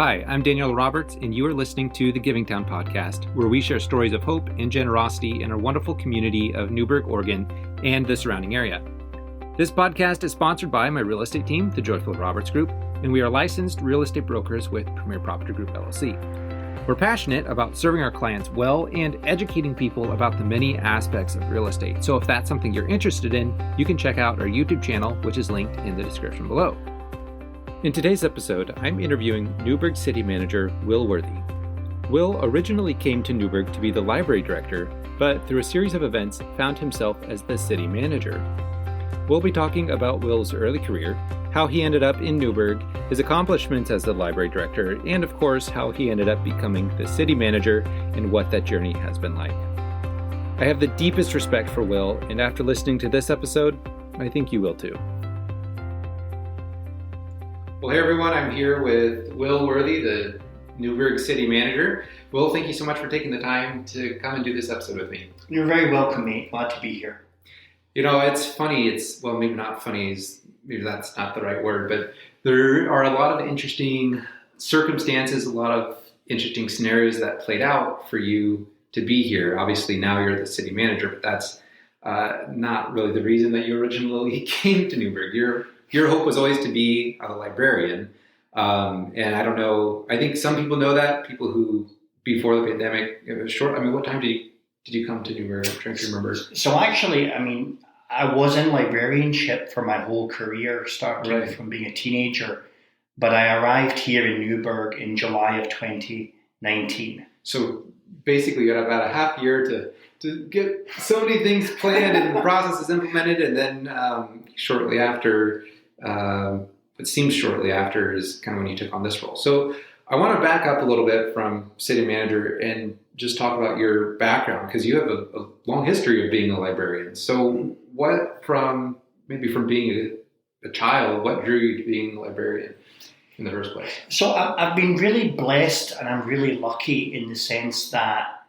Hi, I'm Daniel Roberts, and you are listening to the Givingtown podcast, where we share stories of hope and generosity in our wonderful community of Newberg, Oregon, and the surrounding area. This podcast is sponsored by my real estate team, the Joyful Roberts Group, and we are licensed real estate brokers with Premier Property Group, LLC. We're passionate about serving our clients well and educating people about the many aspects of real estate. So if that's something you're interested in, you can check out our YouTube channel, which is linked in the description below. In today's episode, I'm interviewing Newberg City Manager Will Worthey. Will originally came to Newberg to be the library director, but through a series of events found himself as the city manager. We'll be talking about Will's early career, how he ended up in Newberg, his accomplishments as the library director, and of course, how he ended up becoming the city manager and what that journey has been like. I have the deepest respect for Will, and after listening to this episode, I think you will too. Well, hey everyone, I'm here with Will Worthey, the Newberg City Manager. Will, thank you so much for taking the time to come and do this episode with me. You're very welcome, mate. Glad to be here. You know, it's funny, well, maybe not funny, maybe that's not the right word, but there are a lot of interesting circumstances, a lot of interesting scenarios that played out for you to be here. Obviously, now you're the city manager, but that's not really the reason that you originally came to Newberg. Your hope was always to be a librarian. And I don't know, I think some people know that, people who, before the pandemic, it was short. I mean, what time did you come to Newberg? I'm trying to remember. So actually, I was in librarianship for my whole career, starting from being a teenager. But I arrived here in Newberg in July of 2019. So basically, you had about a half year to get so many things planned and processes implemented, and then shortly after, it seems shortly after is kind of when you took on this role. So I want to back up a little bit from city manager and just talk about your background, because you have a long history of being a librarian. So from being a child, what drew you to being a librarian in the first place? So I've been really blessed, and I'm really lucky in the sense that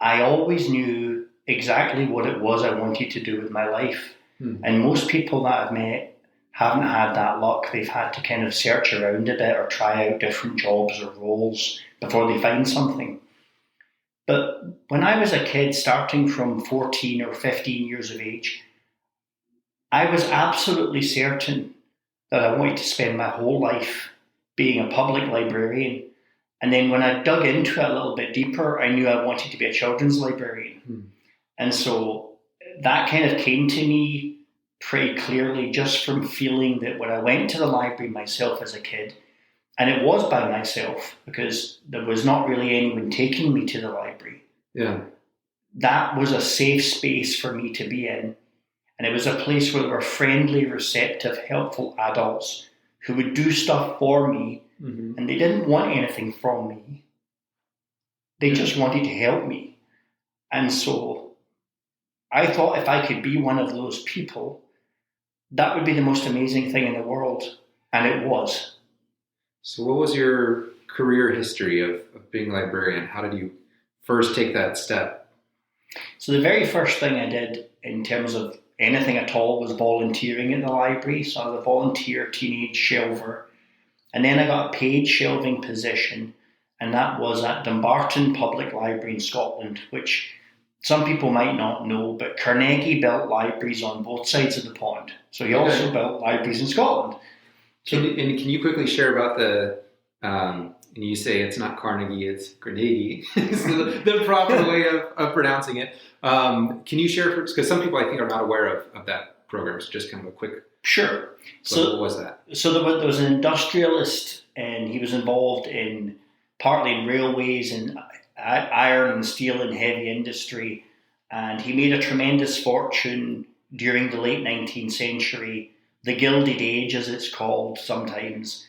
I always knew exactly what it was I wanted to do with my life. And most people that I've met haven't had that luck. They've had to kind of search around a bit or try out different jobs or roles before they find something. But when I was a kid, starting from 14 or 15 years of age, I was absolutely certain that I wanted to spend my whole life being a public librarian. And then when I dug into it a little bit deeper, I knew I wanted to be a children's librarian. And so that kind of came to me pretty clearly just from feeling that when I went to the library myself as a kid, and it was by myself because there was not really anyone taking me to the library. Yeah. That was a safe space for me to be in. And it was a place where there were friendly, receptive, helpful adults who would do stuff for me, and they didn't want anything from me. They just wanted to help me. And so I thought if I could be one of those people, that would be the most amazing thing in the world. And it was. So what was your career history of being a librarian? How did you first take that step? So the very first thing I did in terms of anything at all was volunteering in the library. So I was a volunteer teenage shelver. And then I got a paid shelving position, and that was at Dumbarton Public Library in Scotland, which some people might not know, but Carnegie built libraries on both sides of the pond. So he also built libraries in Scotland. Can you quickly share about and you say it's not Carnegie, it's Carnegie, is the proper way of pronouncing it. Can you share, because some people I think are not aware of that program, so just kind of a quick... Sure. So what was that? So there was an industrialist, and he was involved partly in railways and iron and steel and heavy industry, and he made a tremendous fortune during the late 19th century, the Gilded Age as it's called sometimes.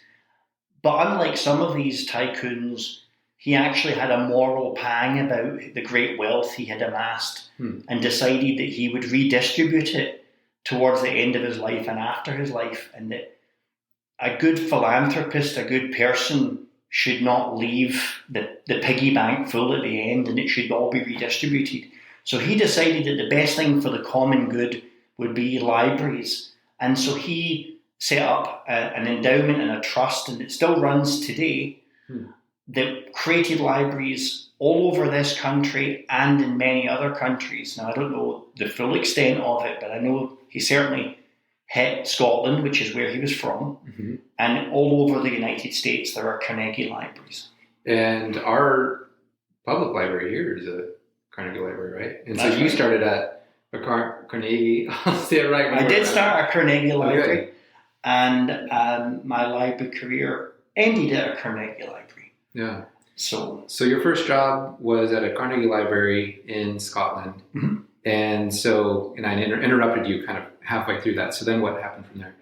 But unlike some of these tycoons, he actually had a moral pang about the great wealth he had amassed and decided that he would redistribute it towards the end of his life and after his life, and that a good philanthropist, a good person, should not leave the piggy bank full at the end, and it should all be redistributed. So he decided that the best thing for the common good would be libraries. And so he set up an endowment and a trust, and it still runs today, that created libraries all over this country and in many other countries. Now, I don't know the full extent of it, but I know he certainly hit Scotland, which is where he was from, and all over the United States there are Carnegie libraries. And our public library here is a Carnegie library, right? And That's so you right. started at a Carnegie, I'll say it right. I did start at Carnegie Library, Okay. and my library career ended at a Carnegie Library. Yeah. So your first job was at a Carnegie library in Scotland. And so, and I interrupted you kind of halfway through that. So then what happened from there?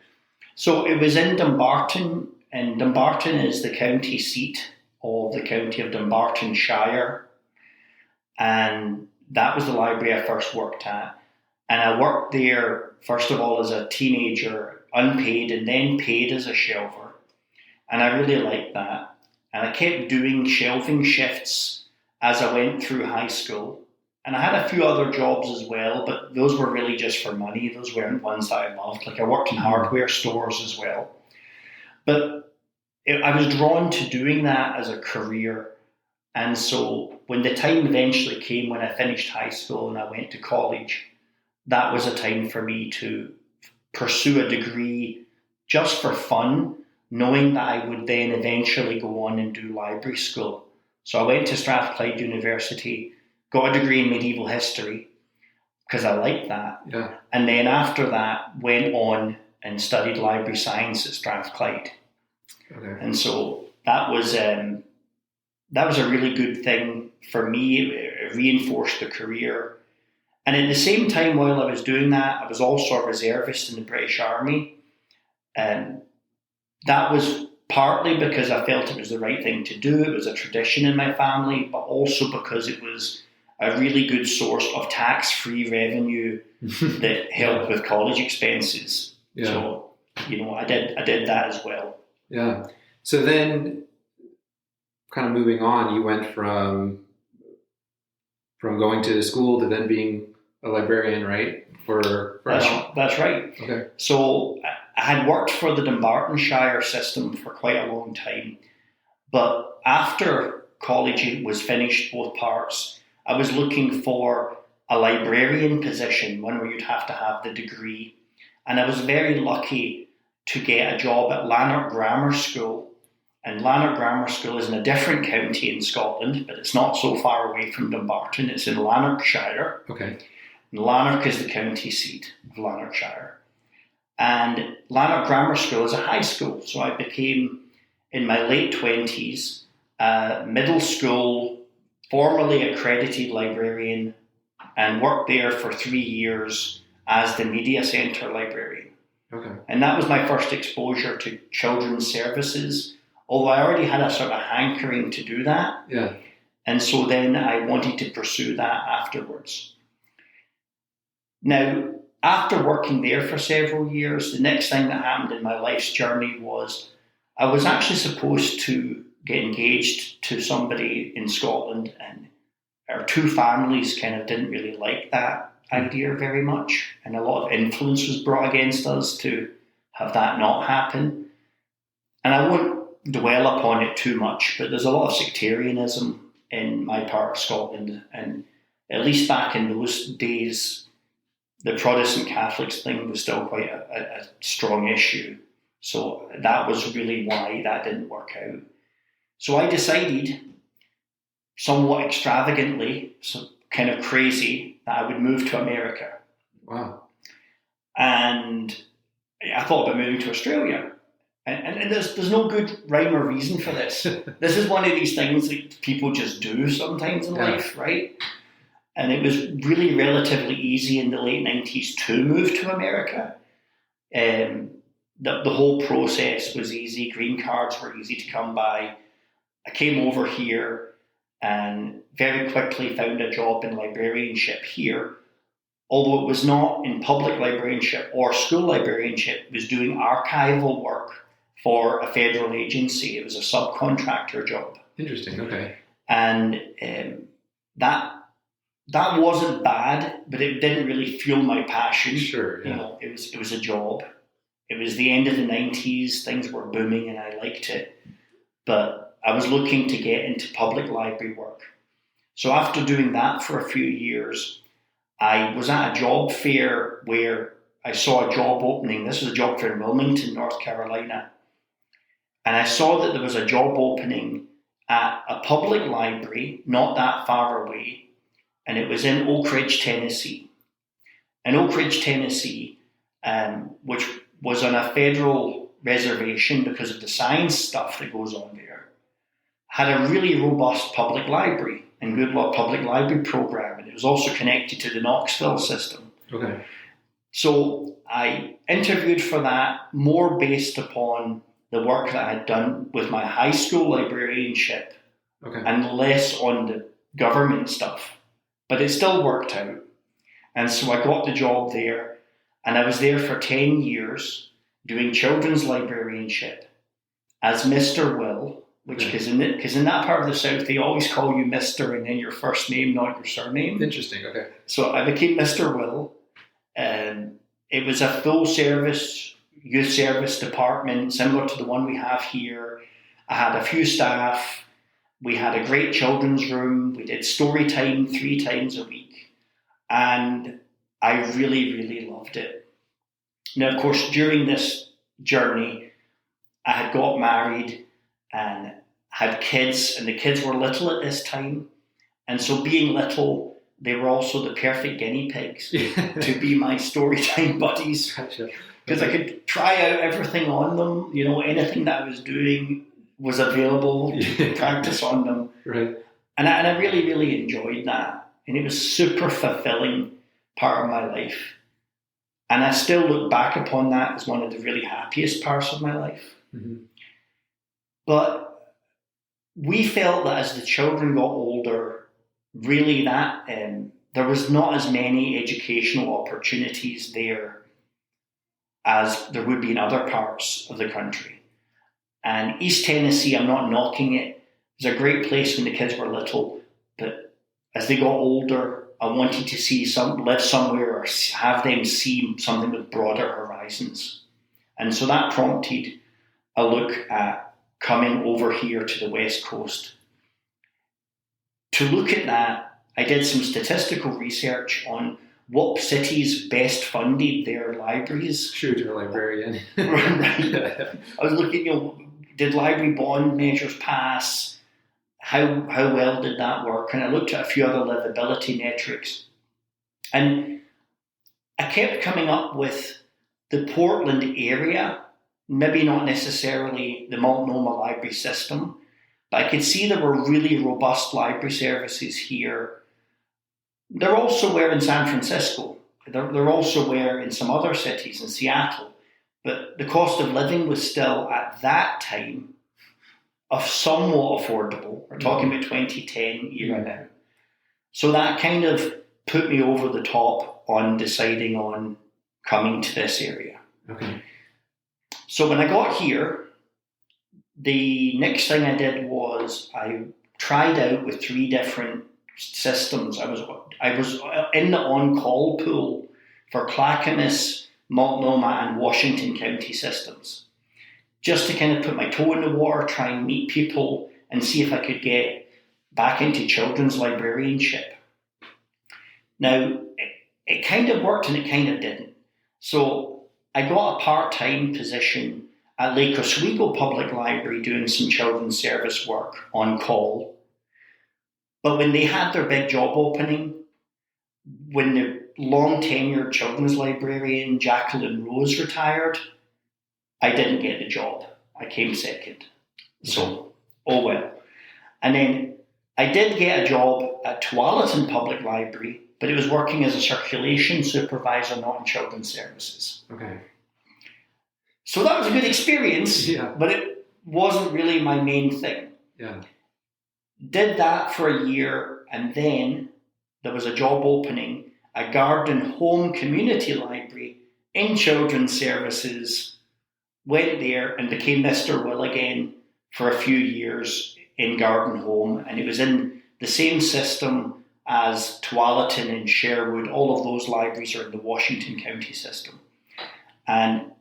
So it was in Dumbarton, and Dumbarton is the county seat of the county of Dumbartonshire. And that was the library I first worked at. And I worked there, first of all, as a teenager, unpaid, and then paid as a shelver. And I really liked that. And I kept doing shelving shifts as I went through high school. And I had a few other jobs as well, but those were really just for money. Those weren't ones that I loved. Like I worked in hardware stores as well. But I was drawn to doing that as a career. And so when the time eventually came when I finished high school and I went to college, that was a time for me to pursue a degree just for fun, knowing that I would then eventually go on and do library school. So I went to Strathclyde University, got a degree in medieval history because I liked that. Yeah. And then after that, went on and studied library science at Strathclyde. Okay. And so that was a really good thing for me. It reinforced the career. And at the same time, while I was doing that, I was also a reservist in the British Army. And that was partly because I felt it was the right thing to do. It was a tradition in my family, but also because it was a really good source of tax-free revenue that helped with college expenses. Yeah. So, I did that as well. Yeah. So then, kind of moving on, you went from going to school to then being a librarian, right? That's right. Okay. So I had worked for the Dumbartonshire system for quite a long time, but after college was finished, both parts, I was looking for a librarian position, one where you'd have to have the degree, and I was very lucky to get a job at Lanark Grammar School. And Lanark Grammar School is in a different county in Scotland, but it's not so far away from Dumbarton. It's in Lanarkshire. Okay. And Lanark is the county seat of Lanarkshire. And Lanark Grammar School is a high school. So I became, in my late 20s, a middle school, formally accredited librarian, and worked there for 3 years as the media centre librarian. Okay. And that was my first exposure to children's services, although I already had a sort of hankering to do that. Yeah. And so then I wanted to pursue that afterwards. Now, after working there for several years, the next thing that happened in my life's journey was I was actually supposed to get engaged to somebody in Scotland, and our two families kind of didn't really like that idea very much, and a lot of influence was brought against us to have that not happen. And I won't dwell upon it too much, but there's a lot of sectarianism in my part of Scotland, and at least back in those days, the Protestant Catholics thing was still quite a strong issue. So that was really why that didn't work out. So I decided, somewhat extravagantly, so kind of crazy, that I would move to America. Wow. And I thought about moving to Australia. And there's no good rhyme or reason for this. This is one of these things that people just do sometimes in life, right? And it was really relatively easy in the late 90s to move to America. The whole process was easy. Green cards were easy to come by. I came over here and very quickly found a job in librarianship here. Although it was not in public librarianship or school librarianship, it was doing archival work for a federal agency. It was a subcontractor job. Interesting, okay. And that wasn't bad, but it didn't really fuel my passion. Sure, yeah. You know, it was a job. It was the end of the 90s, things were booming and I liked it. But I was looking to get into public library work. So after doing that for a few years, I was at a job fair where I saw a job opening. This was a job fair in Wilmington, North Carolina. And I saw that there was a job opening at a public library not that far away, and it was in Oak Ridge, Tennessee. And Oak Ridge, Tennessee, which was on a federal reservation because of the science stuff that goes on there, had a really robust public library and good public library program, and it was also connected to the Knoxville system. Okay. So I interviewed for that more based upon the work that I had done with my high school librarianship, and less on the government stuff. But it still worked out. And so I got the job there, and I was there for 10 years doing children's librarianship as Mr. Will, which because in that part of the South, they always call you Mr. and then your first name, not your surname. Interesting, okay. So I became Mr. Will. It was a full service youth service department, similar to the one we have here. I had a few staff. We had a great children's room. We did story time 3 times a week. And I really, really loved it. Now, of course, during this journey, I had got married and had kids, and the kids were little at this time. And so being little, they were also the perfect guinea pigs to be my story time buddies. Gotcha. Because I could try out everything on them, anything that I was doing was available to practice on them. Right. And I really, really enjoyed that. And it was super fulfilling part of my life. And I still look back upon that as one of the really happiest parts of my life. Mm-hmm. But we felt that as the children got older, really that there was not as many educational opportunities there as there would be in other parts of the country. And East Tennessee, I'm not knocking it. It was a great place when the kids were little, but as they got older, I wanted to live somewhere or have them see something with broader horizons. And so that prompted a look at coming over here to the West Coast. To look at that, I did some statistical research on what cities best funded their libraries. Sure, you're a librarian. Right. I was looking, did library bond measures pass? How well did that work? And I looked at a few other livability metrics. And I kept coming up with the Portland area, maybe not necessarily the Multnomah library system, but I could see there were really robust library services here. There also were in San Francisco. There also were in some other cities, in Seattle. But the cost of living was still, at that time, somewhat affordable. We're talking about 2010 era now. So that kind of put me over the top on deciding on coming to this area. Okay. So when I got here, the next thing I did was I tried out with 3 different systems. I was in the on-call pool for Clackamas, Multnomah, and Washington County systems, just to kind of put my toe in the water, try and meet people, and see if I could get back into children's librarianship. Now, it kind of worked and it kind of didn't. So I got a part-time position at Lake Oswego Public Library doing some children's service work on call. But when they had their big job opening, when the long-tenured children's librarian Jacqueline Rose retired, I didn't get the job. I came second. So, oh well. And then I did get a job at Tualatin Public Library, but it was working as a circulation supervisor, not in children's services. Okay. So that was a good experience, yeah. But it wasn't really my main thing. Yeah. Did that for a year, and then there was a job opening, a garden home community library in children's services, went there and became Mr. Will again for a few years in garden home, and it was in the same system as Tualatin and Sherwood. All of those libraries are in the Washington County system. And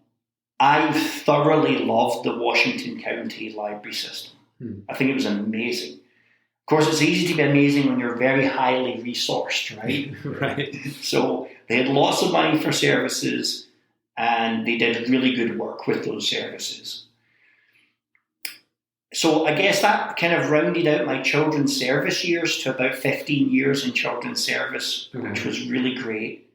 I thoroughly loved the Washington County library system. I think it was amazing. Of course, it's easy to be amazing when you're very highly resourced, right? Right. So they had lots of money for services, and they did really good work with those services. So I guess that kind of rounded out my children's service years to about 15 years in children's service, which was really great.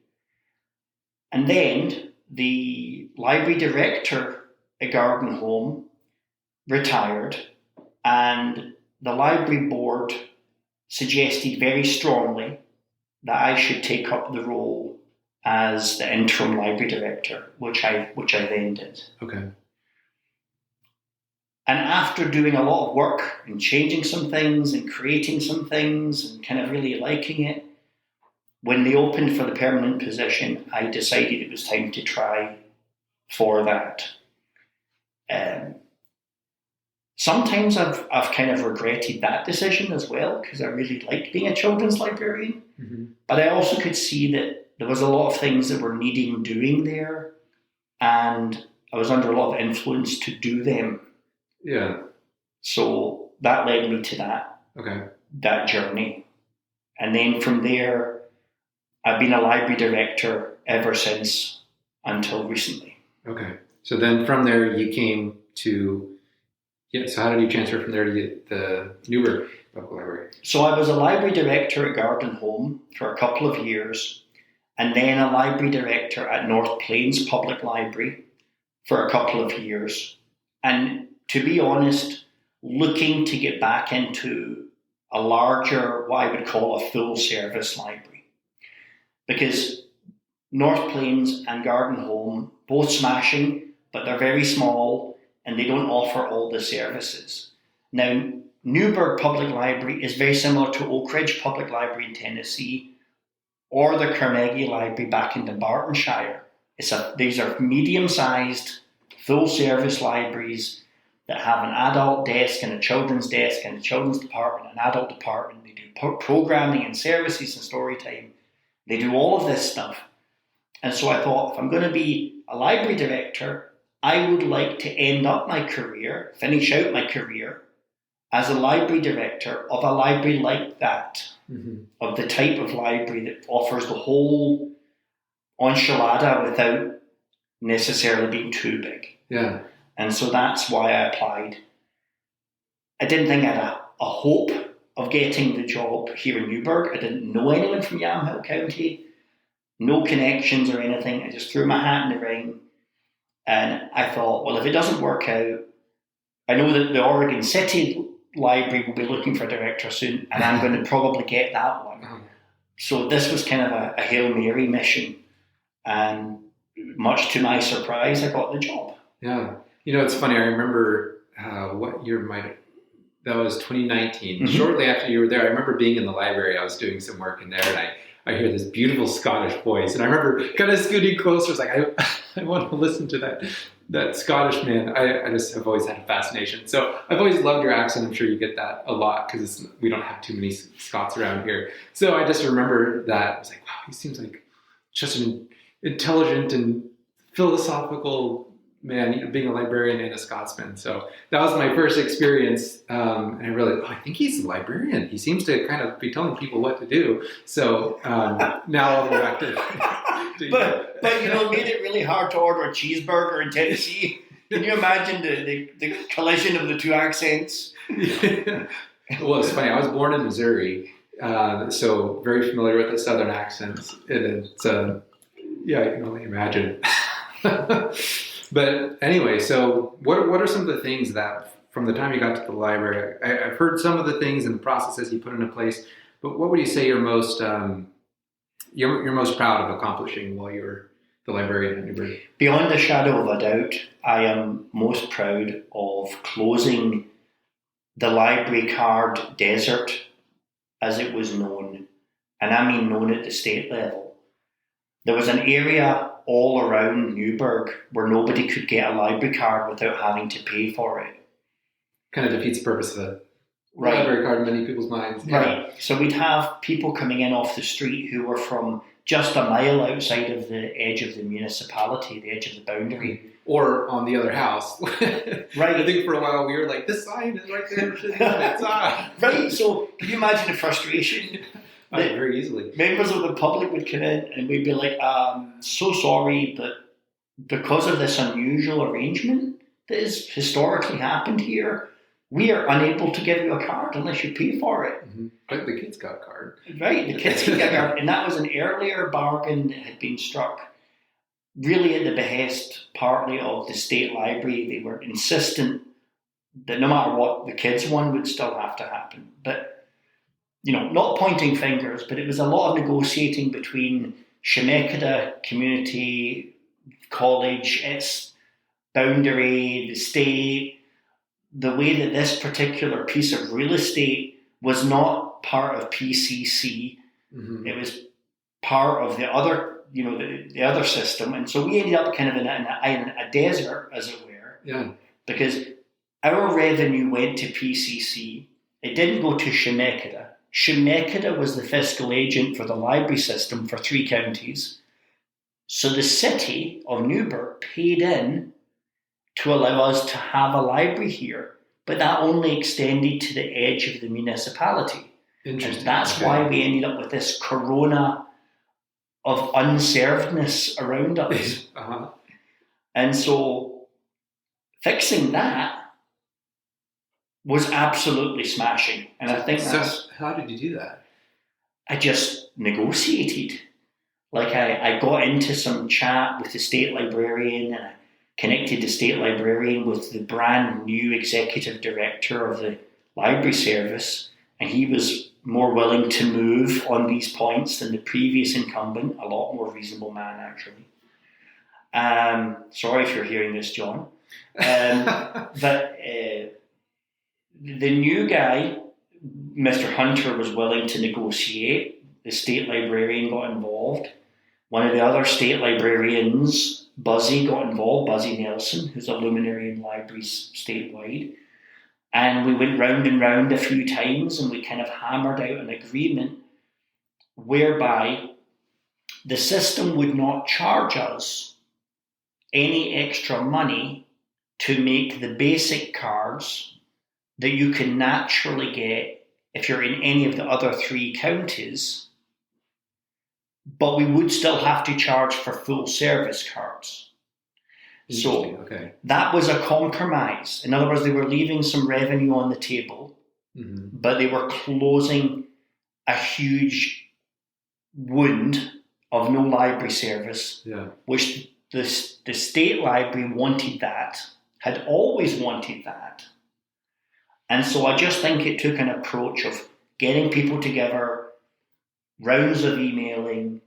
And then the library director at Garden Home retired, and the library board suggested very strongly that I should take up the role as the interim library director, which I then did. Okay. And after doing a lot of work and changing some things and creating some things and kind of really liking it, when they opened for the permanent position, I decided it was time to try for that. Sometimes I've kind of regretted that decision as well, because I really liked being a children's librarian. But I also could see that there was a lot of things that were needing doing there, and I was under a lot of influence to do them. Yeah. So that led me to that journey. And then from there, I've been a library director ever since until recently. Okay. So then from there you came to, so how did you transfer from there to the Newberg Public Library? So I was a library director at Garden Home for a couple of years, and then a library director at North Plains Public Library for a couple of years. And to be honest, looking to get back into a larger, what I would call a full service library. Because North Plains and Garden Home, both smashing, but they're very small and they don't offer all the services. Now, Newberg Public Library is very similar to Oak Ridge Public Library in Tennessee or the Carnegie Library back in Dumbartonshire. These are medium-sized, full-service libraries that have an adult desk and a children's department, an adult department. They do programming and services and story time. They do all of this stuff. And so I thought, if I'm going to be a library director, I would like to end up my career, finish out my career, as a library director of a library like that, of the type of library that offers the whole enchilada without necessarily being too big. Yeah. And so that's why I applied. I didn't think I had a hope of getting the job here in Newberg. I didn't know anyone from Yamhill County, no connections or anything. I just threw my hat in the ring. And I thought, well, if it doesn't work out, I know that the Oregon City Library will be looking for a director soon, and I'm going to probably get that one. So this was kind of a Hail Mary mission. And much to my surprise, I got the job. Yeah. You know, it's funny. I remember what year that was 2019. Shortly after you were there, I remember being in the library. I was doing some work in there, and I hear this beautiful Scottish voice, and I remember kind of scooting closer. I was like, I want to listen to that Scottish man. I just have always had a fascination. So I've always loved your accent. I'm sure you get that a lot because we don't have too many Scots around here. So I just remember that. I was like, wow, he seems like just an intelligent and philosophical man, being a librarian and a Scotsman. So that was my first experience. And I really, I think he's a librarian. He seems to kind of be telling people what to do. So now I'll go back to but you know, it made it really hard to order a cheeseburger in Tennessee. Can you imagine the collision of the two accents? Yeah. Well, it's funny. I was born in Missouri, so very familiar with the Southern accents. And it's, yeah, I can only imagine. But anyway, so what are some of the things that from the time you got to the library, I've heard some of the things and the processes you put into place, but what would you say you're most proud of accomplishing while you were the librarian at Newberg? Beyond a shadow of a doubt, I am most proud of closing the library card desert as it was known, and I mean known at the state level. There was an area all around Newberg where nobody could get a library card without having to pay for it. Kind of defeats the purpose of the library card in many people's minds. Yeah. Right. So we'd have people coming in off the street who were from just a mile outside of the edge of the municipality, the edge of the boundary. Or on the other house. Right. I think for a while we were like, this sign is right there. Right. So can you imagine the frustration? Very easily. Members of the public would come in and we'd be like, so sorry, but because of this unusual arrangement that has historically happened here, we are unable to give you a card unless you pay for it. Mm-hmm. But the kids got a card. Right, the kids can get a card. And that was an earlier bargain that had been struck, really at the behest partly of the state library. They were insistent that no matter what, the kids one would still have to happen. But, not pointing fingers, but it was a lot of negotiating between Shemekada Community College, its boundary, the state, the way that this particular piece of real estate was not part of PCC. Mm-hmm. It was part of the other, the other system. And so we ended up kind of in a desert, as it were. Yeah. Because our revenue went to PCC. It didn't go to Shemekada. Shemekada was the fiscal agent for the library system for 3 counties. So the city of Newberg paid in to allow us to have a library here, but that only extended to the edge of the municipality. Interesting. And that's why we ended up with this corona of unservedness around us. Uh-huh. And so fixing that was absolutely smashing. And I think that's... So how did you do that? I just negotiated. Like I got into some chat with the state librarian, and I connected the state librarian with the brand new executive director of the library service, and he was more willing to move on these points than the previous incumbent, a lot more reasonable man actually. Sorry if you're hearing this, John. But the new guy, Mr. Hunter, was willing to negotiate. The state librarian got involved. One of the other state librarians, Buzzy, got involved, Buzzy Nelson, who's a luminary in libraries statewide. And we went round and round a few times, and we kind of hammered out an agreement whereby the system would not charge us any extra money to make the basic cards that you can naturally get if you're in any of the other 3 counties, but we would still have to charge for full service cards. So okay. That was a compromise. In other words, they were leaving some revenue on the table, mm-hmm. but they were closing a huge wound of no library service, which the state library wanted that, had always wanted that. And so I just think it took an approach of getting people together, rounds of emailing.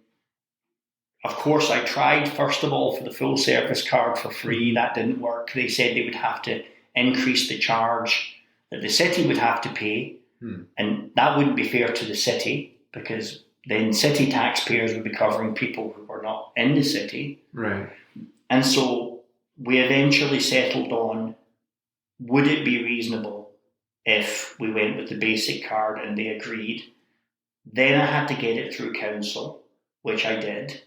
Of course, I tried, first of all, for the full service card for free. That didn't work. They said they would have to increase the charge that the city would have to pay. And that wouldn't be fair to the city, because then city taxpayers would be covering people who were not in the city. Right. And so we eventually settled on, would it be reasonable if we went with the basic card, and they agreed. Then I had to get it through council, which I did.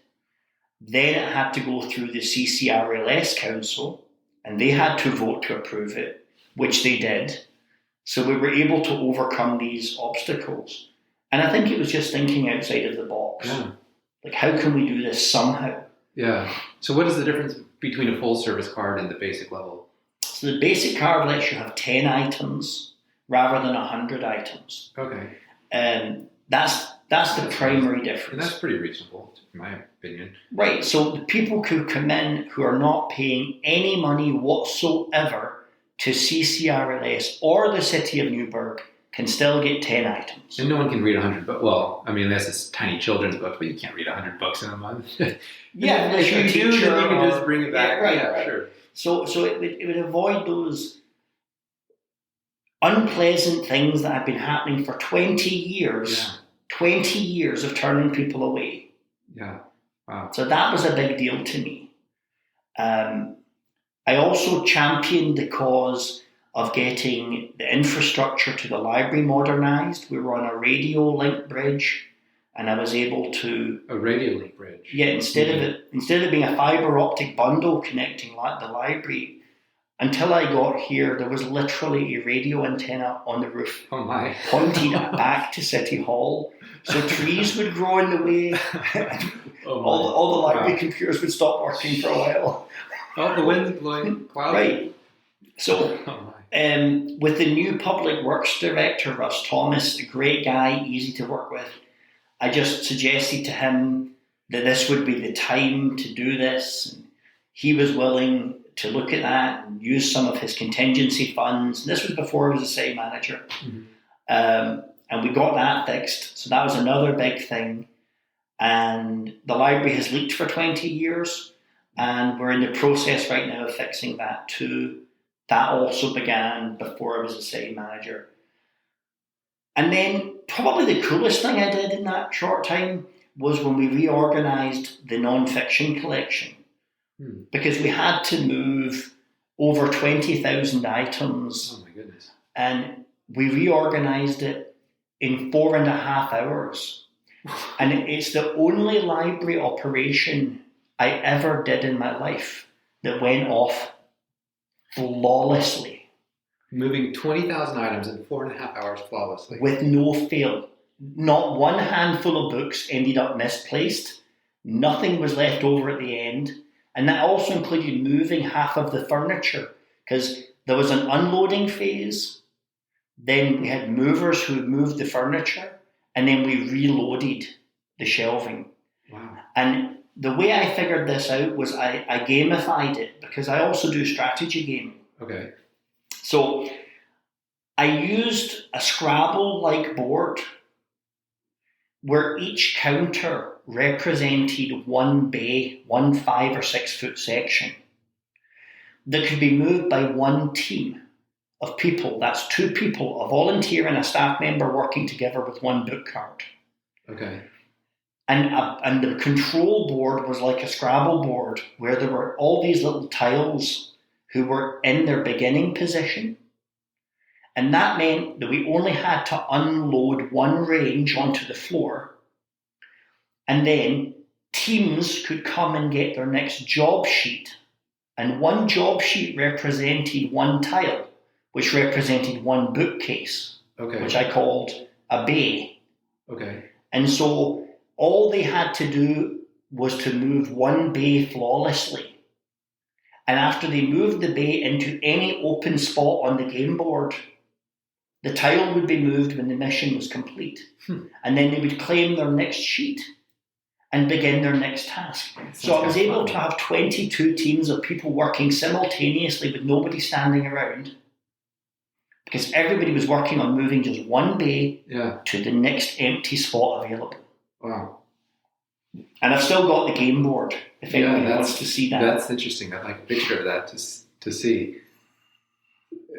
Then it had to go through the CCRLS council, and they had to vote to approve it, which they did. So we were able to overcome these obstacles. And I think it was just thinking outside of the box. Yeah. Like, how can we do this somehow? Yeah. So what is the difference between a full service card and the basic level? So the basic card lets you have 10 items rather than 100 items. Okay. That's the primary difference. And that's pretty reasonable, in my opinion. Right. So the people who come in who are not paying any money whatsoever to CCRLS or the City of Newberg can still get 10 items. And no one can read 100 books. Well, I mean, unless it's tiny children's books, but you can't read 100 books in a month. Yeah, if you do, then you can just bring it back. Yeah, right. Sure. So it would avoid those unpleasant things that have been happening for 20 years. Yeah. 20 years of turning people away. Yeah. Wow. So that was a big deal to me. I also championed the cause of getting the infrastructure to the library modernised. We were on a radio link bridge. and I was able to a radio link bridge. Yeah, instead of being a fiber optic bundle connecting the library, until I got here, there was literally a radio antenna on the roof. Oh my! Pointed back to City Hall, so trees would grow in the way. All the library computers would stop working for a while. Oh, the wind's blowing. Cloudy. Right. So, with the new Public Works Director, Russ Thomas, a great guy, easy to work with, I just suggested to him that this would be the time to do this. And he was willing to look at that and use some of his contingency funds. And this was before he was a city manager. Mm-hmm. And we got that fixed. So that was another big thing. And the library has leaked for 20 years. And we're in the process right now of fixing that too. That also began before I was a city manager. And then probably the coolest thing I did in that short time was when we reorganised the non-fiction collection. Because we had to move over 20,000 items. Oh my goodness. And we reorganised it in 4.5 hours. And it's the only library operation I ever did in my life that went off flawlessly. Moving 20,000 items in 4.5 hours flawlessly. With no fail. Not one handful of books ended up misplaced. Nothing was left over at the end. And that also included moving half of the furniture, because there was an unloading phase. Then we had movers who moved the furniture, and then we reloaded the shelving. Wow. And the way I figured this out was I gamified it, because I also do strategy gaming. Okay. So I used a Scrabble-like board where each counter represented one bay, one 5 or 6 foot section that could be moved by one team of people. That's 2 people, a volunteer and a staff member working together with one book cart. Okay. And the control board was like a Scrabble board where there were all these little tiles who were in their beginning position. And that meant that we only had to unload one range onto the floor. And then teams could come and get their next job sheet. And one job sheet represented one tile, which represented one bookcase, which I called a bay. Okay. And so all they had to do was to move one bay flawlessly. And after they moved the bay into any open spot on the game board, the tile would be moved when the mission was complete. And then they would claim their next sheet and begin their next task. So I was able to have 22 teams of people working simultaneously with nobody standing around, because everybody was working on moving just one bay to the next empty spot available. Wow. And I've still got the game board if anybody wants to see that. That's interesting. I'd like a picture of that to see.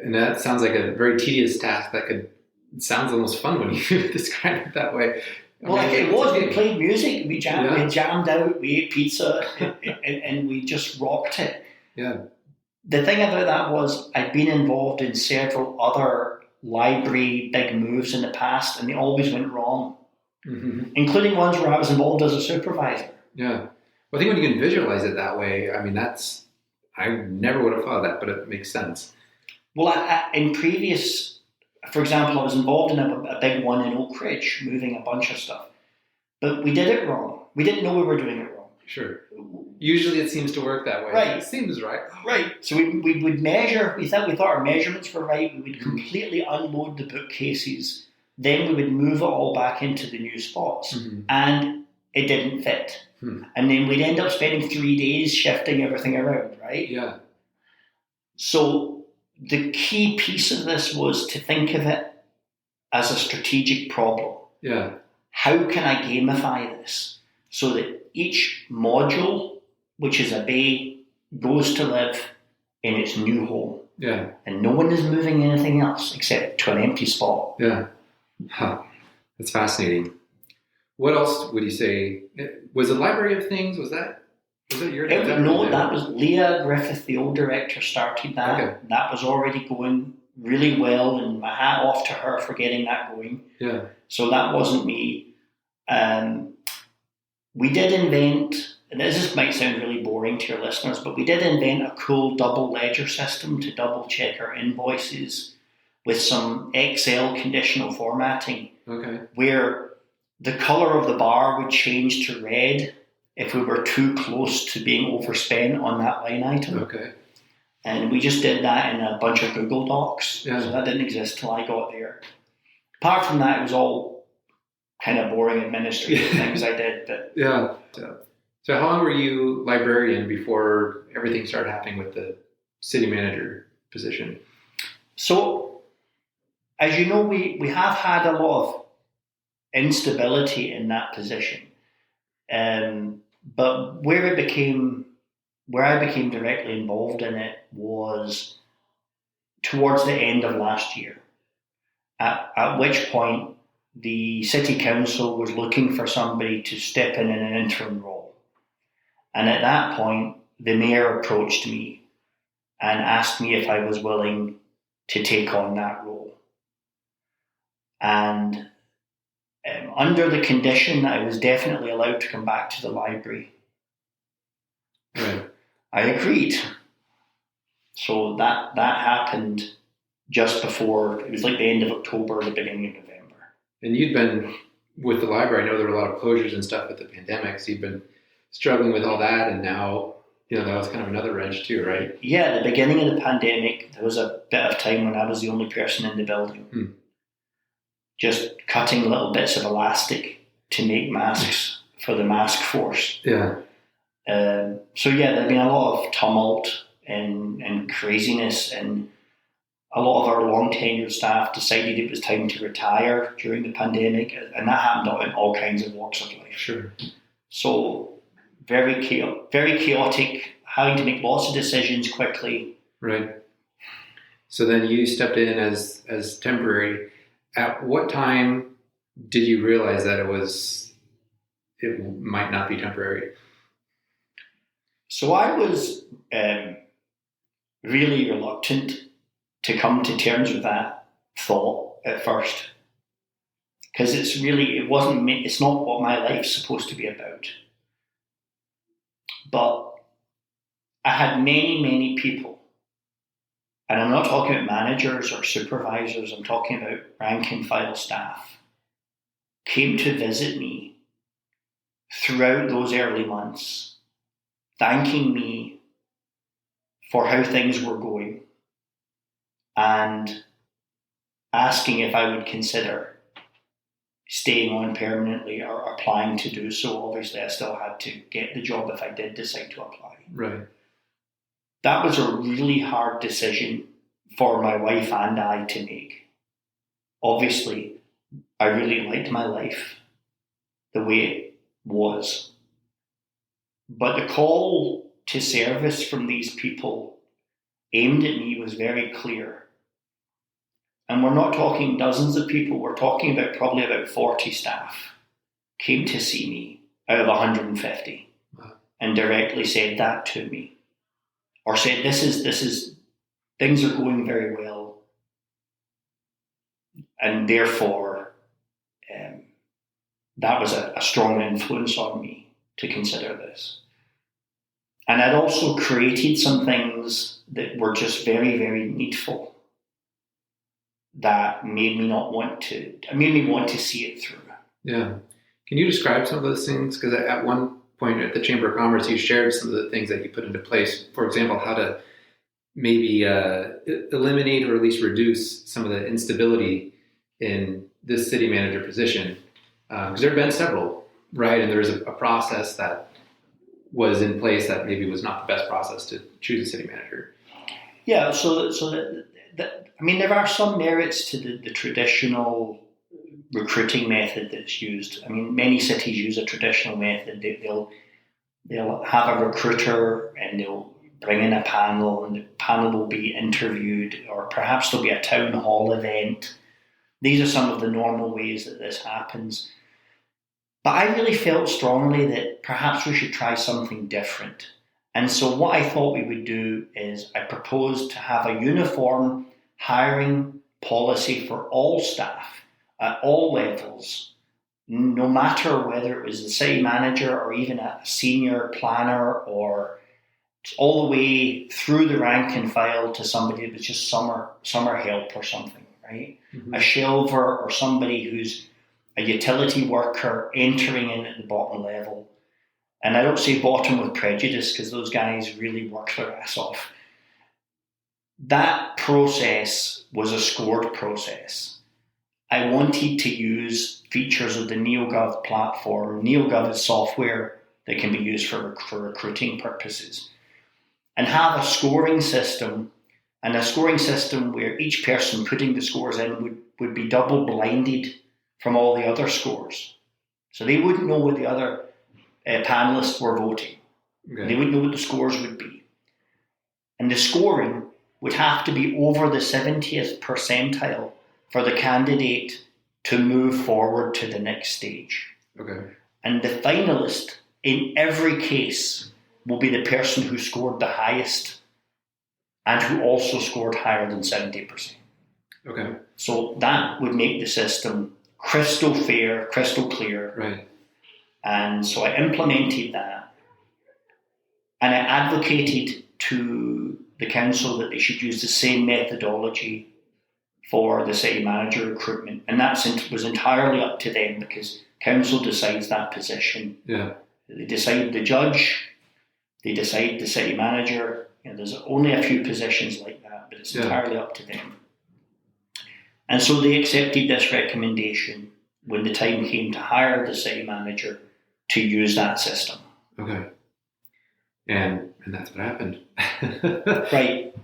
And that sounds like a very tedious task. It sounds almost fun when you describe it that way. Well, it was. We played music, we jammed out, we ate pizza, and we just rocked it. Yeah. The thing about that was I'd been involved in several other library big moves in the past, and they always went wrong, including ones where I was involved as a supervisor. Yeah. Well, I think when you can visualize it that way, I mean, I never would have thought of that, but it makes sense. Well, in previous, for example, I was involved in a big one in Oak Ridge, moving a bunch of stuff. But we did it wrong. We didn't know we were doing it wrong. Sure. Usually it seems to work that way. Right. It seems right. Right. So we would measure, we thought our measurements were right. We would completely unload the bookcases. Then we would move it all back into the new spots. And it didn't fit. And then we'd end up spending 3 days shifting everything around, right? Yeah. So the key piece of this was to think of it as a strategic problem. Yeah. How can I gamify this so that each module, which is a bay, goes to live in its new home? Yeah. And no one is moving anything else except to an empty spot. Yeah. Huh. That's fascinating. What else would you say? Was the Library of Things, was that your No, that was Leah Griffith, the old director, started that. Okay. That was already going really well, and my hat off to her for getting that going. Yeah. So that wasn't me. We did invent, and this might sound really boring to your listeners, but we did invent a cool double ledger system to double check our invoices with some Excel conditional formatting, where the colour of the bar would change to red if we were too close to being overspent on that line item. And we just did that in a bunch of Google Docs. So that didn't exist till I got there. Apart from that, it was all kind of boring administrative things I did. But So how long were you librarian before everything started happening with the city manager position? So, as you know, we have had a lot of instability in that position. But where I became directly involved in it was towards the end of last year, at which point the city council was looking for somebody to step in an interim role. And at that point, the mayor approached me and asked me if I was willing to take on that role. And under the condition that I was definitely allowed to come back to the library, I agreed. So that happened just before, it was like the end of October, the beginning of November. And you'd been with the library, I know there were a lot of closures and stuff with the pandemic, so you've been struggling with all that, and now, that was kind of another wrench too, right? Yeah, at the beginning of the pandemic, there was a bit of time when I was the only person in the building. Just cutting little bits of elastic to make masks for the mask force. So there'd been a lot of tumult and craziness, and a lot of our long tenured staff decided it was time to retire during the pandemic, and that happened in all kinds of walks of life. So very chaotic, having to make lots of decisions quickly. So then you stepped in as temporary. At what time did you realize that it might not be temporary? So I was really reluctant to come to terms with that thought at first, because it's not what my life's supposed to be about. But I had many people, and I'm not talking about managers or supervisors, I'm talking about rank and file staff, came to visit me throughout those early months, thanking me for how things were going and asking if I would consider staying on permanently or applying to do so. Obviously, I still had to get the job if I did decide to apply. That was a really hard decision for my wife and I to make. Obviously, I really liked my life the way it was. But the call to service from these people aimed at me was very clear. And we're not talking dozens of people, we're talking about probably about 40 staff came to see me out of 150 and directly said that to me. Or said, this is things are going very well, and therefore that was a strong influence on me to consider this. And I'd also created some things that were just very, very needful that made me want to see it through. Can you describe some of those things? Because at one point at the Chamber of Commerce, you shared some of the things that you put into place. For example, how to maybe eliminate or at least reduce some of the instability in this city manager position. Because there have been several, right? And there's a process that was in place that maybe was not the best process to choose a city manager. Yeah, there are some merits to the traditional recruiting method that's used. I mean, many cities use a traditional method. They'll have a recruiter and they'll bring in a panel, and the panel will be interviewed, or perhaps there'll be a town hall event. These are some of the normal ways that this happens. But I really felt strongly that perhaps we should try something different. And so what I thought we would do is I proposed to have a uniform hiring policy for all staff at all levels no matter whether it was the city manager or even a senior planner or all the way through the rank and file to somebody that was just summer help or something, right? Mm-hmm. A shelver or somebody who's a utility worker entering in at the bottom level. And I don't say bottom with prejudice because those guys really work their ass off. That process was a scored process. I wanted to use features of the NeoGov platform. NeoGov is software that can be used for recruiting purposes. And have a scoring system, and a scoring system where each person putting the scores in would be double blinded from all the other scores. So they wouldn't know what the other panelists were voting. Okay. They wouldn't know what the scores would be. And the scoring would have to be over the 70th percentile for the candidate to move forward to the next stage. Okay. And the finalist in every case will be the person who scored the highest and who also scored higher than 70%. Okay. So that would make the system crystal fair, crystal clear. Right. And so I implemented that. And I advocated to the council that they should use the same methodology for the city manager recruitment. And that was entirely up to them because council decides that position. Yeah. They decide the judge, they decide the city manager. There's only a few positions like that, but it's entirely up to them. And so they accepted this recommendation when the time came to hire the city manager to use that system. Okay. And that's what happened. Right.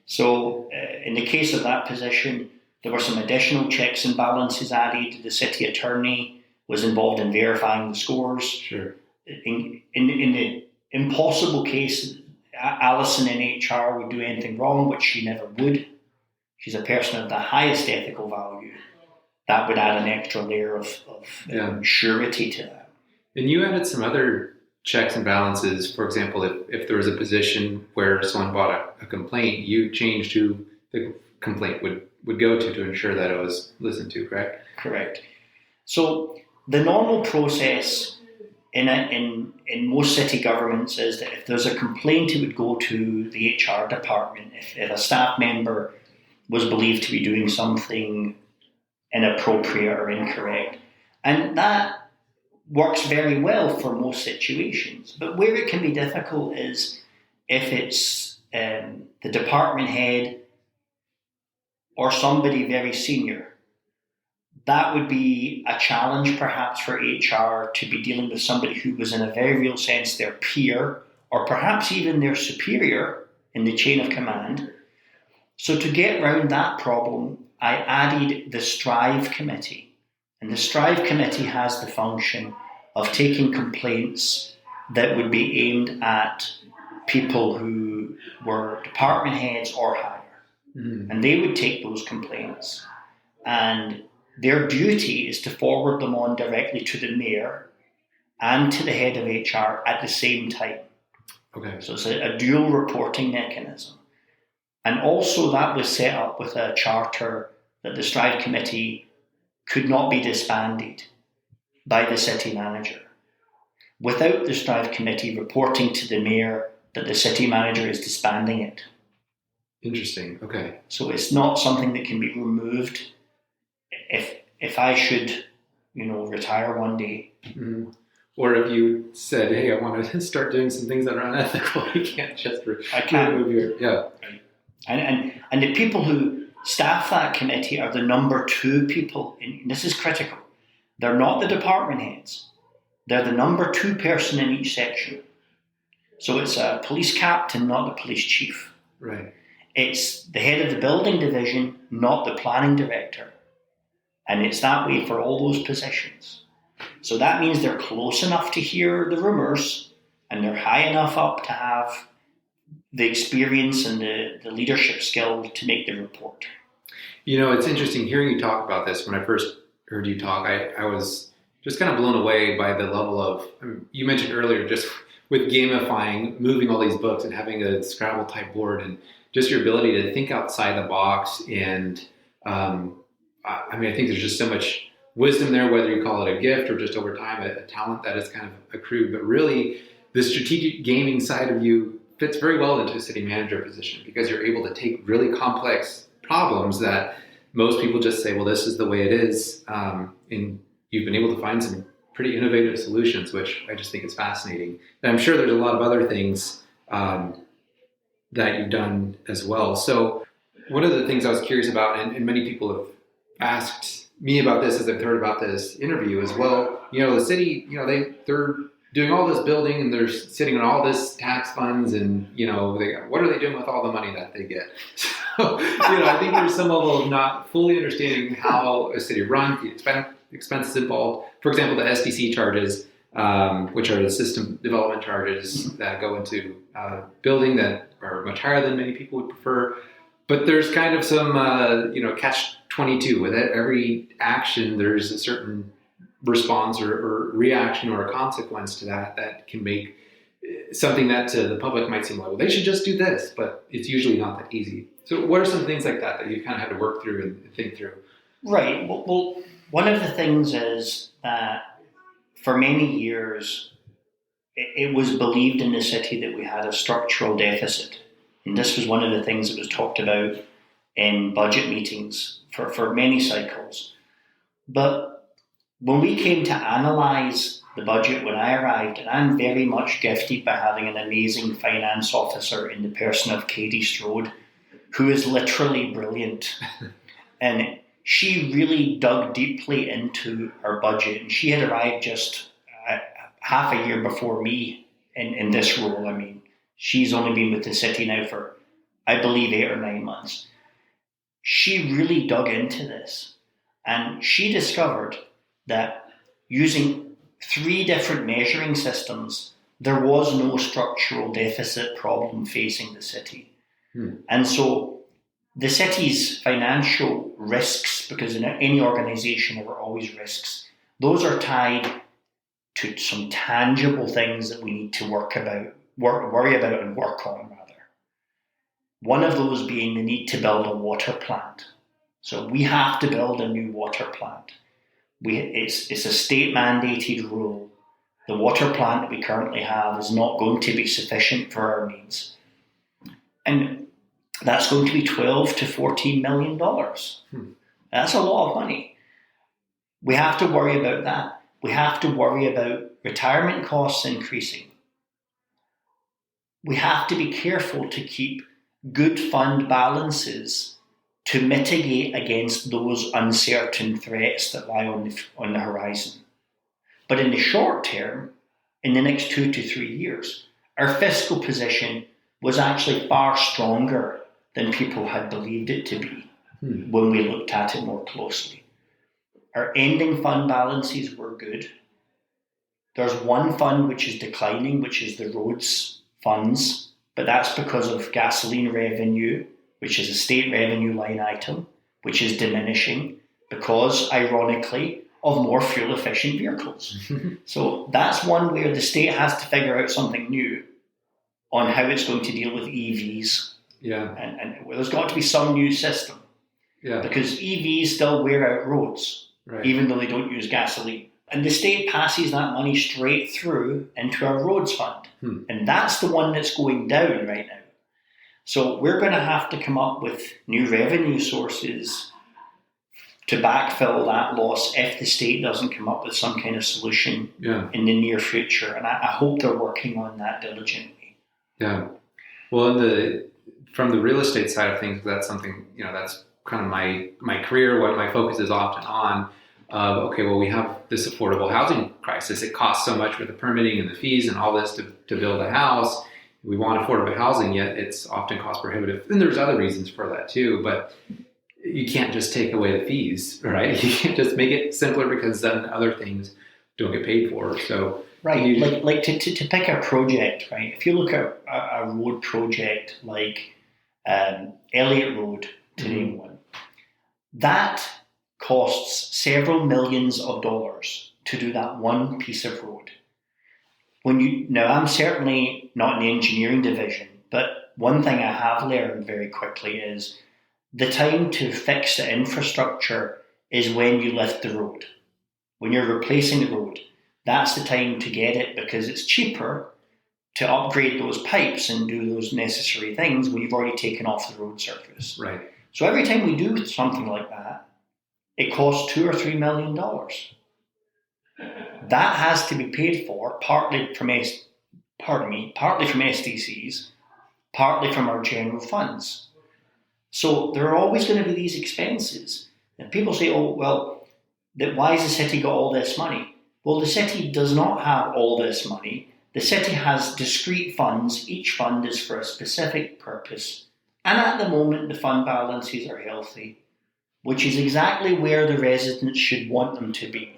So in the case of that position, there were some additional checks and balances added. The city attorney was involved in verifying the scores. Sure. In the impossible case, Alison in HR would do anything wrong, which she never would. She's a person of the highest ethical value. That would add an extra layer of surety to that. And you added some other checks and balances. For example, if there was a position where someone brought a complaint, you changed who the complaint would go to ensure that it was listened to, correct? Correct. So the normal process in most city governments is that if there's a complaint, it would go to the HR department. If a staff member was believed to be doing something inappropriate or incorrect. And that works very well for most situations. But where it can be difficult is if it's the department head or somebody very senior. That would be a challenge perhaps for HR to be dealing with somebody who was in a very real sense their peer or perhaps even their superior in the chain of command. So to get around that problem, I added the Strive Committee. And the Strive Committee has the function of taking complaints that would be aimed at people who were department heads or higher. Mm-hmm. And they would take those complaints and their duty is to forward them on directly to the mayor and to the head of HR at the same time. Okay. So it's a dual reporting mechanism. And also that was set up with a charter that the Strive Committee could not be disbanded by the city manager without the Strive Committee reporting to the mayor that the city manager is disbanding it. Interesting. Okay. So it's not something that can be removed if I should, retire one day. Mm-hmm. Or if you said, hey, I want to start doing some things that are unethical, you can't just remove your... Yeah. And the people who staff that committee are the number 2 people. And this is critical. They're not the department heads. They're the number 2 person in each section. So it's a police captain, not the police chief. Right. It's the head of the building division, not the planning director. And it's that way for all those positions. So that means they're close enough to hear the rumours and they're high enough up to have the experience and the leadership skill to make the report. It's interesting hearing you talk about this. When I first heard you talk, I was just kind of blown away by the level of, you mentioned earlier, just with gamifying, moving all these books and having a Scrabble type board and just your ability to think outside the box. And I think there's just so much wisdom there, whether you call it a gift or just over time, a talent that is kind of accrued. But really, the strategic gaming side of you fits very well into a city manager position because you're able to take really complex problems that most people just say, well, this is the way it is. And you've been able to find some pretty innovative solutions, which I just think is fascinating. And I'm sure there's a lot of other things that you've done as well. So one of the things I was curious about, and many people have asked me about this as I've heard about this interview as well, the city, they're doing all this building and they're sitting on all this tax funds and, what are they doing with all the money that they get? So, I think there's some level of not fully understanding how a city runs, the expenses involved. For example, the SDC charges, which are the system development charges that go into building that are much higher than many people would prefer. But there's kind of some, catch-22 with it. Every action, there's a certain response or reaction or a consequence to that can make something that to the public might seem like, well, they should just do this, but it's usually not that easy. So what are some things like that you've kind of had to work through and think through? Right. Well, one of the things is that for many years, it was believed in the city that we had a structural deficit. And this was one of the things that was talked about in budget meetings for many cycles. But when we came to analyse the budget when I arrived, and I'm very much gifted by having an amazing finance officer in the person of Katie Strode, who is literally brilliant. And she really dug deeply into our budget, and she had arrived just half a year before me in this role. I mean, she's only been with the city now for, I believe, 8 or 9 months. She really dug into this, and she discovered that using 3 different measuring systems, there was no structural deficit problem facing the city. And so the city's financial risks, because in any organisation there are always risks, those are tied to some tangible things that we need to worry about and work on, rather. One of those being the need to build a water plant. So we have to build a new water plant. It's a state-mandated rule. The water plant that we currently have is not going to be sufficient for our needs. And that's going to be $12 to $14 million. That's a lot of money. We have to worry about that. We have to worry about retirement costs increasing. We have to be careful to keep good fund balances to mitigate against those uncertain threats that lie on the horizon. But in the short term, in the next 2 to 3 years, our fiscal position was actually far stronger than people had believed it to be when we looked at it more closely. Our ending fund balances were good. There's one fund which is declining, which is the roads funds, but that's because of gasoline revenue, which is a state revenue line item, which is diminishing because, ironically, of more fuel-efficient vehicles. So that's one where the state has to figure out something new on how it's going to deal with EVs. Yeah. And there's got to be some new system. Yeah. Because EVs still wear out roads, right, even though they don't use gasoline. And the state passes that money straight through into our roads fund. And that's the one that's going down right now. So we're going to have to come up with new revenue sources to backfill that loss if the state doesn't come up with some kind of solution in the near future. And I hope they're working on that diligently. Yeah. Well, from the real estate side of things, that's something, that's kind of my career, what my focus is often on. We have this affordable housing crisis. It costs so much with the permitting and the fees and all this to build a house. We want affordable housing, yet it's often cost prohibitive. And there's other reasons for that too, but you can't just take away the fees, right? You can't just make it simpler because then other things don't get paid for. So right, like to pick a project, right? If you look at a road project like Elliott Road, to name one, that costs several millions of dollars to do that one piece of road. Now, I'm certainly not in the engineering division, but one thing I have learned very quickly is the time to fix the infrastructure is when you lift the road. when you're replacing the road, that's the time to get it, because it's cheaper to upgrade those pipes and do those necessary things when you've already taken off the road surface. Right. So every time we do something like that, it costs $2 or $3 million. That has to be paid for partly from SDCs, partly from our general funds. So there are always going to be these expenses. And people say, oh, well, why has the city got all this money? Well, the city does not have all this money. The city has discrete funds. Each fund is for a specific purpose. And at the moment, the fund balances are healthy, which is exactly where the residents should want them to be.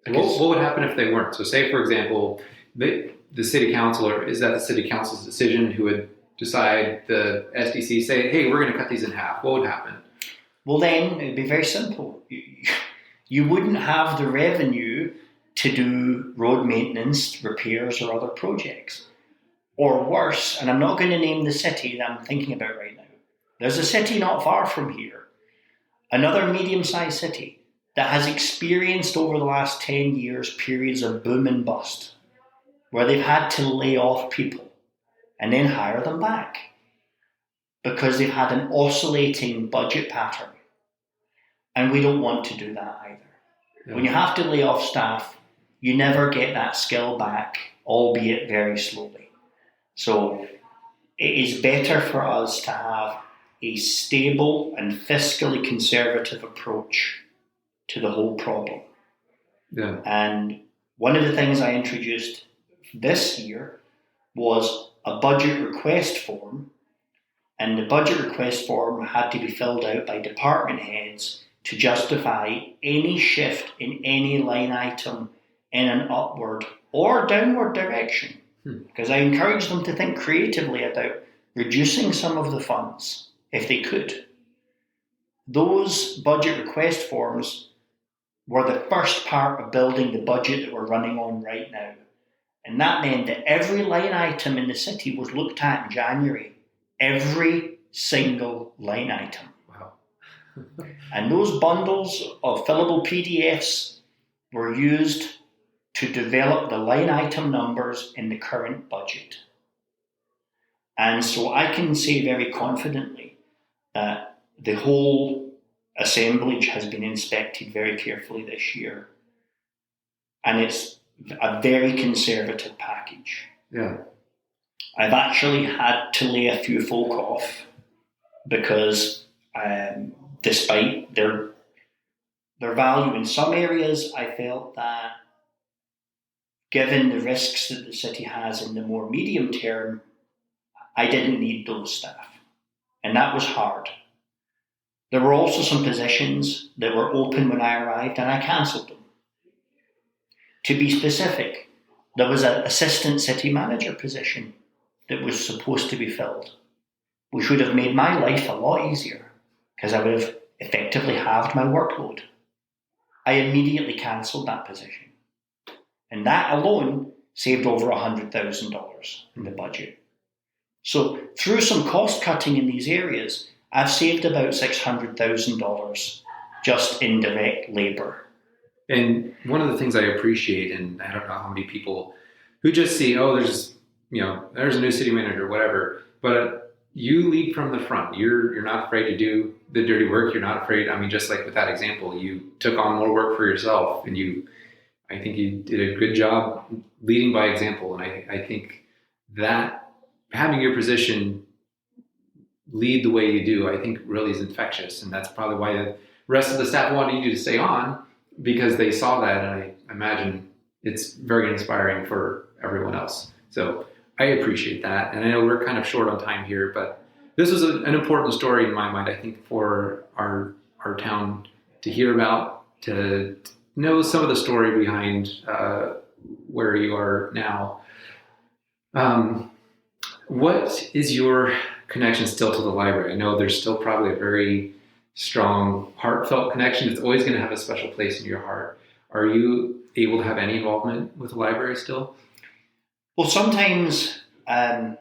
What would happen if they weren't? So say, for example, the city council, or is that the city council's decision who would decide, the SDC say, hey, we're going to cut these in half? What would happen? Well, then it would be very simple. You wouldn't have the revenue to do road maintenance, repairs, or other projects. Or worse, and I'm not going to name the city that I'm thinking about right now. There's a city not far from here, another medium-sized city, that has experienced over the last 10 years periods of boom and bust, where they've had to lay off people and then hire them back because they've had an oscillating budget pattern. And we don't want to do that either. Yeah. When you have to lay off staff, you never get that skill back, albeit very slowly. So it is better for us to have a stable and fiscally conservative approach to the whole problem. Yeah. And one of the things I introduced this year was a budget request form, and the budget request form had to be filled out by department heads to justify any shift in any line item in an upward or downward direction. Because I encouraged them to think creatively about reducing some of the funds if they could. Those budget request forms were the first part of building the budget that we're running on right now. And that meant that every line item in the city was looked at in January. Every single line item. Wow. And those bundles of fillable PDFs were used to develop the line item numbers in the current budget. And so I can say very confidently that the whole assemblage has been inspected very carefully this year. And it's a very conservative package. Yeah. I've actually had to lay a few folk off because despite their value in some areas, I felt that given the risks that the city has in the more medium term, I didn't need those staff. And that was hard. There were also some positions that were open when I arrived and I cancelled them. To be specific, there was an assistant city manager position that was supposed to be filled, which would have made my life a lot easier because I would have effectively halved my workload. I immediately cancelled that position. And that alone saved over $100,000 in the budget. So through some cost cutting in these areas, I've saved about $600,000 just in direct labour. And one of the things I appreciate, and I don't know how many people who just see, oh, there's a new city manager, whatever, but you lead from the front. You're not afraid to do the dirty work. You're not afraid. I mean, just like with that example, you took on more work for yourself, and I think you did a good job leading by example. And I think that having your position lead the way you do, I think really is infectious. And that's probably why the rest of the staff wanted you to stay on, because they saw that. And I imagine it's very inspiring for everyone else. So I appreciate that. And I know we're kind of short on time here, but this was an important story in my mind, I think, for our town to hear about, to know some of the story behind where you are now. What is your connection still to the library? I know there's still probably a very strong, heartfelt connection. It's always going to have a special place in your heart. Are you able to have any involvement with the library still? Well, sometimes, actually,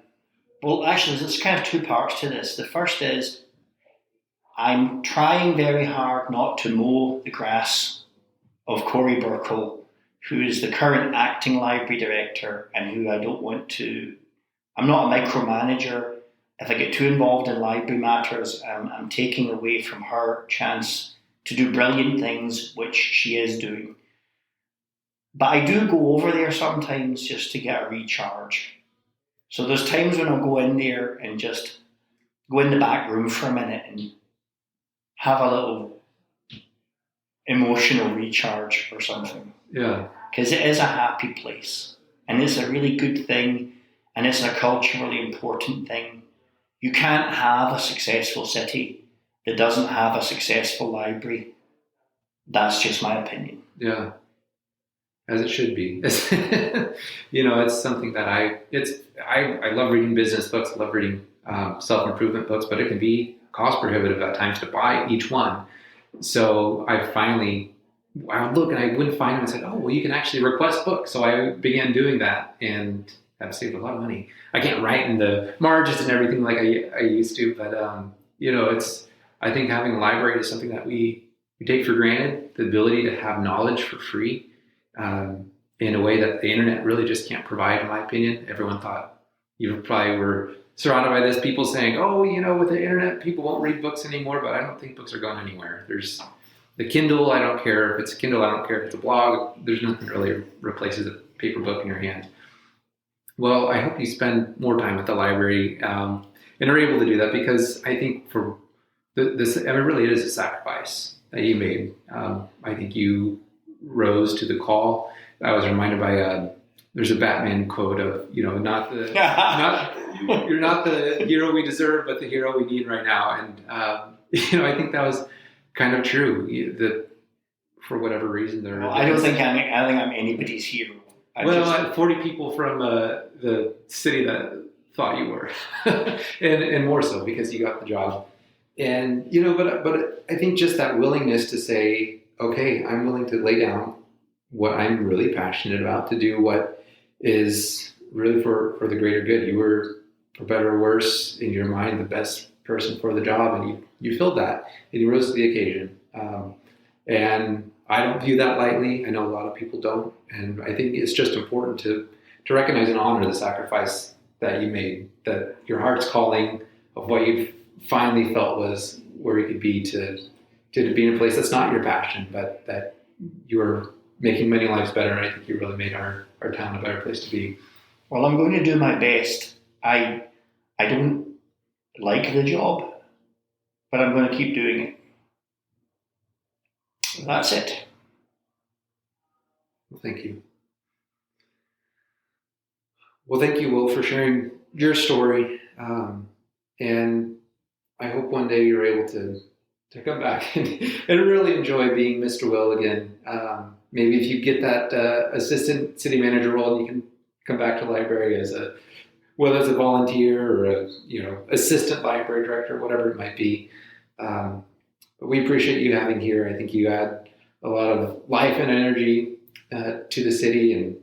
there's kind of two parts to this. The first is I'm trying very hard not to mow the grass of Corey Burkle, who is the current acting library director, and who I'm not a micromanager. If I get too involved in library matters, I'm taking away from her chance to do brilliant things, which she is doing. But I do go over there sometimes just to get a recharge. So there's times when I'll go in there and just go in the back room for a minute and have a little emotional recharge or something. Yeah. Because it is a happy place, and it's a really good thing, and it's a culturally important thing. You can't have a successful city that doesn't have a successful library. That's just my opinion. Yeah. As it should be. It's something that I love reading business books, I love reading self-improvement books, but it can be cost prohibitive at times to buy each one. So I would look and I wouldn't find them and said, oh, well, you can actually request books. So I began doing that and have saved a lot of money. I can't write in the margins and everything like I used to, but I think having a library is something that we take for granted, the ability to have knowledge for free. In a way that the internet really just can't provide, in my opinion. Everyone thought you probably were surrounded by this, people saying, oh, with the internet, people won't read books anymore, but I don't think books are going anywhere. There's the Kindle, I don't care if it's a Kindle, I don't care if it's a blog, there's nothing really replaces a paper book in your hand. Well, I hope you spend more time at the library and are able to do that, because I think for this, it really is a sacrifice that you made. I think you rose to the call. I was reminded by there's a Batman quote of you're not the hero we deserve, but the hero we need right now. And I think that was kind of true. That for whatever reason, I don't think I'm anybody's hero. 40 people from the city that thought you were, and more so because you got the job. And but I think just that willingness to say, okay, I'm willing to lay down what I'm really passionate about to do what is really for the greater good. You were, for better or worse, in your mind, the best person for the job, and you filled that, and you rose to the occasion. And I don't view that lightly. I know a lot of people don't, and I think it's just important to recognize and honor the sacrifice that you made, that your heart's calling of what you finally felt was where you could be to be in a place that's not your passion, but that you are making many lives better. And I think you really made our town a better place to be. Well, I'm going to do my best. I don't like the job, but I'm going to keep doing it. That's it. Well, thank you. Well, thank you, Will, for sharing your story. And I hope one day you're able to come back and really enjoy being Mr. Will again. Maybe if you get that assistant city manager role, you can come back to library whether it's a volunteer or assistant library director, whatever it might be. But we appreciate you having here. I think you add a lot of life and energy to the city, and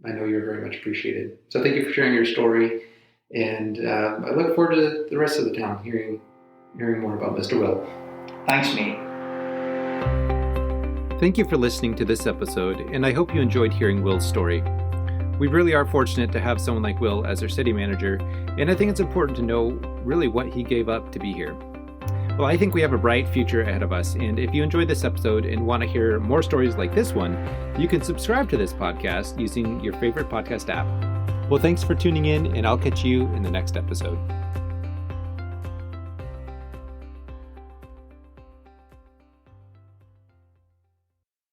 I know you're very much appreciated. So thank you for sharing your story, and I look forward to the rest of the town hearing more about Mr. Will. Thanks, mate. Thank you for listening to this episode, and I hope you enjoyed hearing Will's story. We really are fortunate to have someone like Will as our city manager, and I think it's important to know really what he gave up to be here. Well, I think we have a bright future ahead of us, and if you enjoyed this episode and want to hear more stories like this one, you can subscribe to this podcast using your favorite podcast app. Well, thanks for tuning in, and I'll catch you in the next episode.